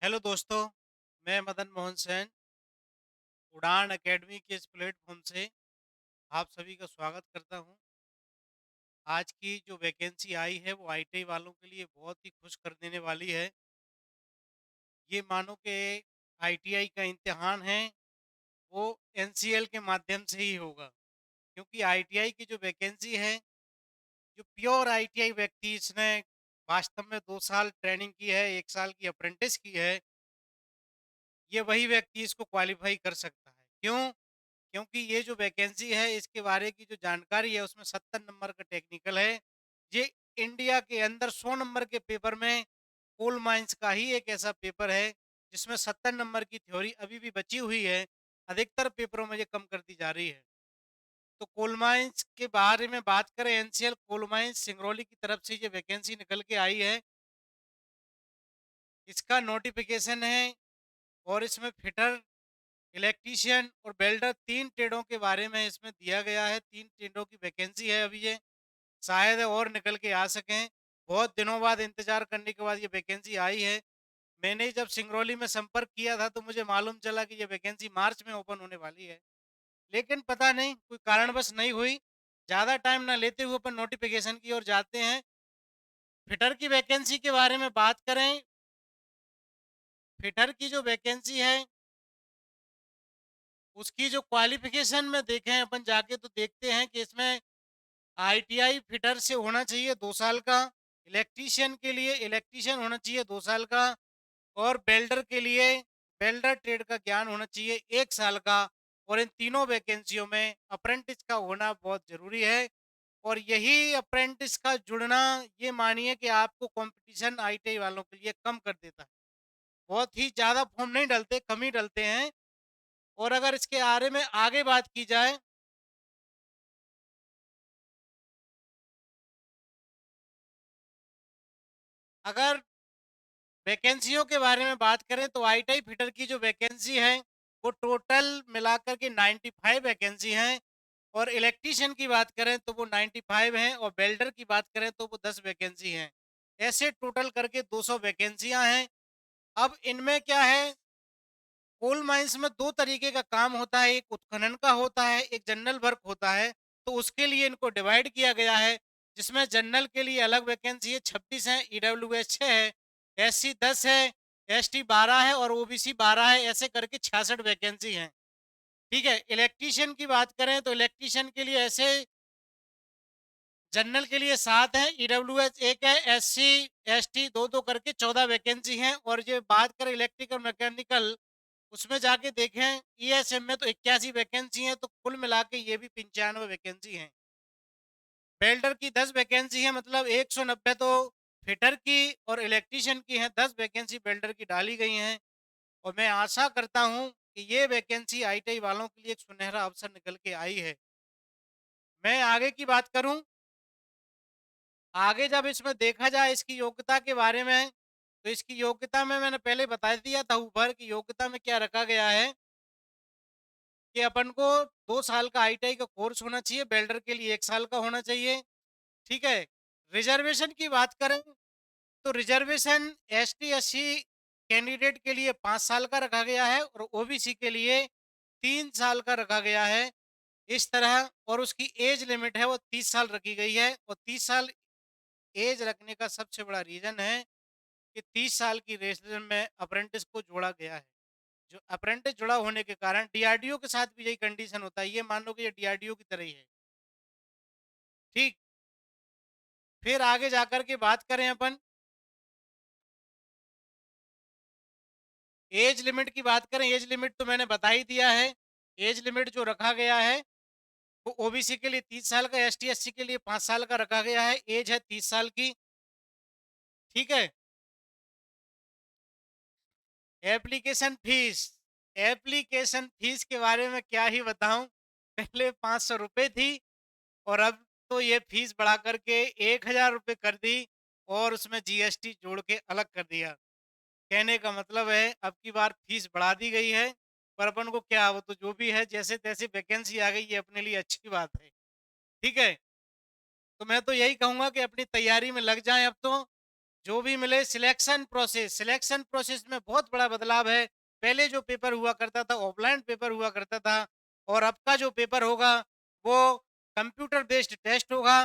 Hello दोस्तों, मैं मदन मोहन सेन उड़ान एकेडमी के इस प्लेटफॉर्म से आप सभी का स्वागत करता हूं। आज की जो वैकेंसी आई है वो आईटीआई वालों के लिए बहुत ही खुश कर देने वाली है। ये मानो कि आईटीआई का इम्तिहान है वो एनसीएल के माध्यम से ही होगा, क्योंकि आईटीआई की जो वैकेंसी है, जो प्योर आईटीआई व्यक्ति इसने वास्तव में 2 साल ट्रेनिंग की है, 1 साल की अप्रेंटिस की है, ये वही व्यक्ति इसको क्वालिफाई कर सकता है। क्यों? क्योंकि ये जो वैकेंसी है इसके बारे की जो जानकारी है उसमें 70 नंबर का टेक्निकल है। ये इंडिया के अंदर 100 नंबर के पेपर में कोल माइंस का ही एक ऐसा पेपर है जिसमें 70 नंबर की थ्योरी अभी भी बची हुई है। अधिकतर पेपरों में ये कम कर दी जा रही है। तो कोल माइंस के बारे में बात करें, एनसीएल कोल माइंस सिंगरौली की तरफ से ये वैकेंसी निकल के आई है। इसका नोटिफिकेशन है और इसमें फिटर, इलेक्ट्रीशियन और वेल्डर 3 ट्रेडों के बारे में इसमें दिया गया है। 3 ट्रेडों की वैकेंसी है अभी ये, शायद और निकल के आ सकें। बहुत दिनों बाद इंतजार करने के बाद ये वैकेंसी आई है। मैंने जब सिंगरौली में संपर्क किया था तो मुझे मालूम चला कि ये वैकेंसी मार्च में ओपन होने वाली है, लेकिन पता नहीं कोई कारणवश नहीं हुई। ज़्यादा टाइम ना लेते हुए अपन नोटिफिकेशन की ओर जाते हैं। फिटर की वैकेंसी के बारे में बात करें, फिटर की जो वैकेंसी है उसकी जो क्वालिफिकेशन में देखें अपन जाके तो देखते हैं कि इसमें आईटीआई फिटर से होना चाहिए 2 साल का, इलेक्ट्रीशियन के लिए इलेक्ट्रीशियन होना चाहिए 2 साल का, और बेल्डर के लिए बेल्डर ट्रेड का ज्ञान होना चाहिए 1 साल का। और इन तीनों वैकेंसियों में अप्रेंटिस का होना बहुत जरूरी है। और यही अप्रेंटिस का जुड़ना, ये मानिए कि आपको कंपटीशन आईटीआई वालों के लिए कम कर देता है। बहुत ही ज़्यादा फॉर्म नहीं डलते, कम ही डलते हैं। और अगर इसके बारे में आगे बात की जाए, अगर वैकेंसियों के बारे में बात करें तो आईटीआई फिटर की जो वैकेंसी है वो टोटल मिलाकर के 95 वैकेंसी हैं। और इलेक्ट्रीशियन की बात करें तो वो 95 हैं, और वेल्डर की बात करें तो वो 10 वैकेंसी हैं। ऐसे टोटल करके 200 वैकेंसियां हैं। अब इनमें क्या है, कोल माइंस में दो तरीके का काम होता है, एक उत्खनन का होता है, एक जनरल वर्क होता है। तो उसके लिए इनको डिवाइड किया गया है, जिसमें जनरल के लिए अलग वैकेंसी है 26 है, ईडब्ल्यूएस 6 है, एससी 10 है, एसटी 12 है और ओबीसी 12 है। ऐसे करके 66 वैकेंसी हैं। ठीक है, इलेक्ट्रीशियन की बात करें तो इलेक्ट्रीशियन के लिए ऐसे जनरल के लिए 7 है, ईडब्ल्यूएस 1 है, एससी एसटी दो दो करके 14 वैकेंसी हैं। और ये बात करें इलेक्ट्रिकल मैकेनिकल, उसमें जाके देखें ईएसएम में तो 81 वैकेंसी हैं, तो कुल मिला के ये भी 95 वैकेंसी हैं। वेल्डर की 10 वैकेंसी है, मतलब 190 तो फिटर की और इलेक्ट्रीशियन की हैं, 10 वैकेंसी वेल्डर की डाली गई हैं। और मैं आशा करता हूं कि ये वैकेंसी आईटीआई वालों के लिए एक सुनहरा अवसर निकल के आई है। मैं आगे की बात करूं, आगे जब इसमें देखा जाए इसकी योग्यता के बारे में, तो इसकी योग्यता में मैंने पहले बता दिया था ऊपर कि योग्यता में क्या रखा गया है कि अपन को 2 साल का आईटीआई का कोर्स होना चाहिए, वेल्डर के लिए 1 साल का होना चाहिए। ठीक है, रिजर्वेशन की बात करें तो रिजर्वेशन एसटी एससी कैंडिडेट के लिए 5 साल का रखा गया है और ओबीसी के लिए 3 साल का रखा गया है, इस तरह। और उसकी एज लिमिट है वो 30 साल रखी गई है। और 30 साल एज रखने का सबसे बड़ा रीजन है कि 30 साल की रेजिस्ट्रेशन में अप्रेंटिस को जोड़ा गया है। जो अप्रेंटिस जुड़ा होने के कारण डीआरडीओ के साथ भी यही कंडीशन होता है, ये मान लो कि ये डीआरडीओ की तरह ही है। ठीक, फिर आगे जाकर के बात करें अपन एज लिमिट की बात करें, एज लिमिट तो मैंने बता ही दिया है। एज लिमिट जो रखा गया है वो ओबीसी के लिए 30 साल का, एसटी एससी के लिए 5 साल का रखा गया है। एज है 30 साल की। ठीक है, एप्लीकेशन फीस, एप्लीकेशन फीस के बारे में क्या ही बताऊं। पहले 500 रुपये थी और अब तो ये फीस बढ़ा करके 1000 रुपये कर दी और उसमें जीएसटी जोड़ के अलग कर दिया। कहने का मतलब है अब की बार फीस बढ़ा दी गई है, पर अपन को क्या, वो तो जो भी है, जैसे तैसे वैकेंसी आ गई, ये अपने लिए अच्छी बात है। ठीक है, तो मैं तो यही कहूंगा कि अपनी तैयारी में लग जाएं अब तो। जो भी मिले सिलेक्शन प्रोसेस में बहुत बड़ा बदलाव है। पहले जो पेपर हुआ करता था ऑफलाइन पेपर हुआ करता था, और अब का जो पेपर होगा वो कंप्यूटर बेस्ड टेस्ट होगा।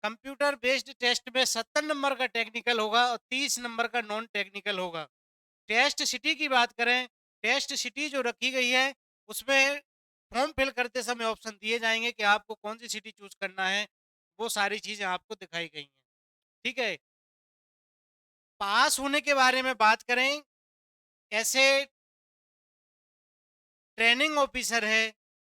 कंप्यूटर बेस्ड टेस्ट में 70 नंबर का टेक्निकल होगा और 30 नंबर का नॉन टेक्निकल होगा। टेस्ट सिटी की बात करें, टेस्ट सिटी जो रखी गई है उसमें फॉर्म फिल करते समय ऑप्शन दिए जाएंगे कि आपको कौन सी सिटी चूज करना है। वो सारी चीजें आपको दिखाई गई हैं। ठीक है। पास होने के बारे में बात करें, ऐसे ट्रेनिंग ऑफिसर है,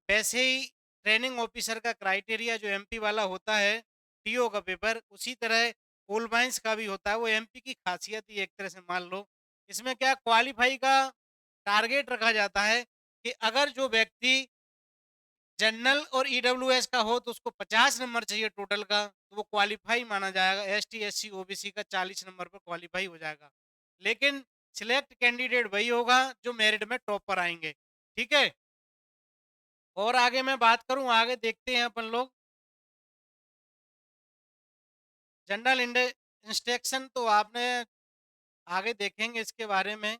वैसे ही ट्रेनिंग ऑफिसर का क्राइटेरिया जो एमपी वाला होता है, टीओ का पेपर, उसी तरह कोल माइंस का भी होता है। वो एमपी की खासियत ही एक तरह से मान लो। इसमें क्या क्वालिफाई का टारगेट रखा जाता है कि अगर जो व्यक्ति जनरल और ईडब्ल्यूएस का हो तो उसको 50 नंबर चाहिए टोटल का, तो वो क्वालिफाई माना जाएगा। एसटी एससी ओबीसी का 40 नंबर पर क्वालिफाई हो जाएगा। लेकिन सिलेक्ट कैंडिडेट वही होगा जो मेरिट में टॉप पर आएंगे। ठीक है। और आगे मैं बात करूं, आगे देखते हैं अपन लोग जनरल इंस्ट्रक्शन तो आपने आगे देखेंगे इसके बारे में।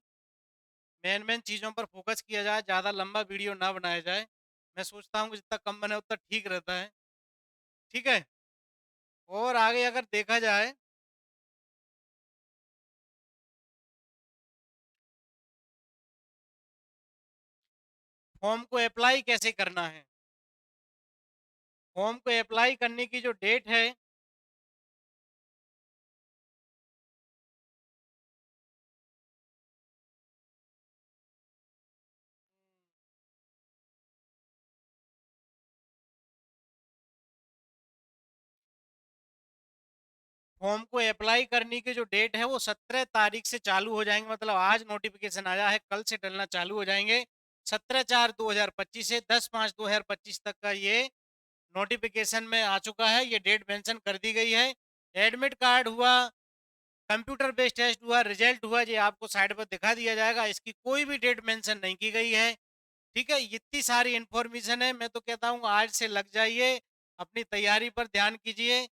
मेन मेन चीज़ों पर फोकस किया जाए, ज़्यादा लंबा वीडियो ना बनाया जाए। मैं सोचता हूँ कि जितना कम बने उतना ठीक रहता है। ठीक है। और आगे अगर देखा जाए, फॉर्म को अप्लाई कैसे करना है। फॉर्म को अप्लाई करने की जो डेट है, फॉर्म को अप्लाई करने की जो डेट है वो 17 तारीख से चालू हो जाएंगे। मतलब आज नोटिफिकेशन आया है, कल से डलना चालू हो जाएंगे। 17/4/2025 से 10/5/2025 तक का ये नोटिफिकेशन में आ चुका है। ये डेट मेंशन कर दी गई है। एडमिट कार्ड हुआ, कंप्यूटर बेस्ड टेस्ट हुआ, रिजल्ट हुआ, ये आपको साइड पर दिखा दिया जाएगा। इसकी कोई भी डेट मेंशन नहीं की गई है। ठीक है। इतनी सारी इंफॉर्मेशन है, मैं तो कहता हूँ आज से लग जाइए, अपनी तैयारी पर ध्यान कीजिए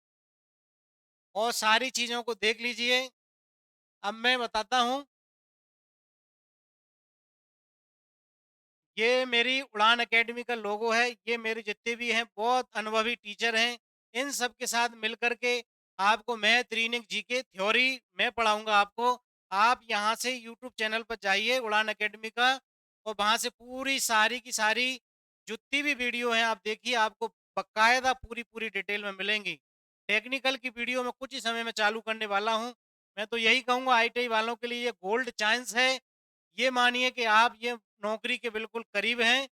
और सारी चीज़ों को देख लीजिए। अब मैं बताता हूँ, ये मेरी उड़ान एकेडमी का लोगो है। ये मेरे जितने भी हैं बहुत अनुभवी टीचर हैं। इन सब के साथ मिल करके आपको मैथ, रीजनिंग, जीके, थ्योरी मैं पढ़ाऊंगा आपको। आप यहाँ से यूट्यूब चैनल पर जाइए उड़ान एकेडमी का, और वहाँ से पूरी सारी की सारी जितनी भी वीडियो हैं आप देखिए, आपको बकायदा पूरी पूरी डिटेल में मिलेंगी। टेक्निकल की वीडियो में कुछ ही समय में चालू करने वाला हूँ। मैं तो यही कहूँगा आईटीआई वालों के लिए ये गोल्ड चांस है। ये मानिए कि आप ये नौकरी के बिल्कुल करीब हैं,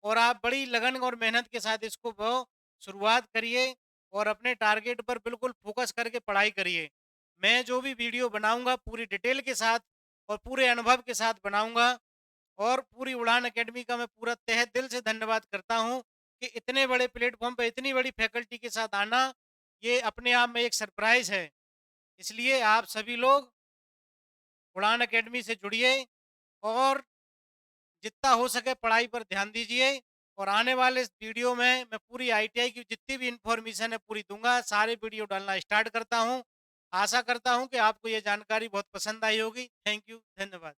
और आप बड़ी लगन और मेहनत के साथ इसको वो शुरुआत करिए और अपने टारगेट पर बिल्कुल फोकस करके पढ़ाई करिए। मैं जो भी वीडियो बनाऊंगा पूरी डिटेल के साथ और पूरे अनुभव के साथ बनाऊंगा। और पूरी उड़ान एकेडमी का मैं पूरा तहे दिल से धन्यवाद करता हूं कि इतने बड़े प्लेटफॉर्म पर इतनी बड़ी फैकल्टी के साथ आना, ये अपने आप में एक सरप्राइज है। इसलिए आप सभी लोग उड़ान एकेडमी से जुड़िए और जितना हो सके पढ़ाई पर ध्यान दीजिए। और आने वाले इस वीडियो में मैं पूरी आईटीआई की जितनी भी इंफॉर्मेशन है पूरी दूंगा। सारे वीडियो डालना स्टार्ट करता हूं। आशा करता हूं कि आपको ये जानकारी बहुत पसंद आई होगी। थैंक यू, धन्यवाद।